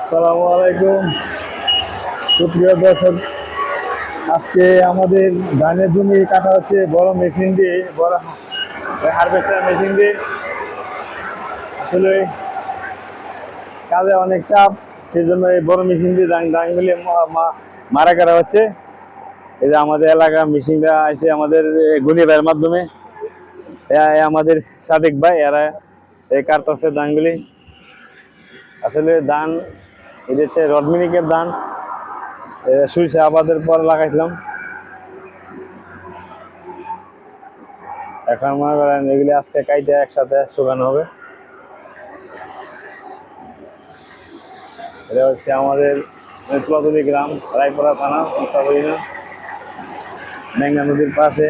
আসসালামু আলাইকুম সুপ্রিয় দর্শক। আজকে আমাদের ধানের জমি কাটা হচ্ছে বড় মেশিন দিয়ে, বড় হারভেস্টার মেশিন দিয়ে। আসলে কাজে অনেক চাপ, সেজন্য এই বড় মেশিন দিয়ে ধানগুলি মারা কাটা হচ্ছে। এই যে আমাদের এলাকা মেশিনটা আছে আমাদের গুনি ভাইয়ের মাধ্যমে, আমাদের সাদেক ভাই এরা এই কাটতেছে ধানগুলি। আসলে ধান এটা হচ্ছে রডমিনিকের ধান, সরিষা আবাদের পর লাগাইছিলাম। এখন মনে করেন এগুলি আজকে কাইটে একসাথে শুকানো হবে। এটা হচ্ছে আমাদের তুলাতলি গ্রাম, রায়পুরা থানা, মেঘনা নদীর পাশে।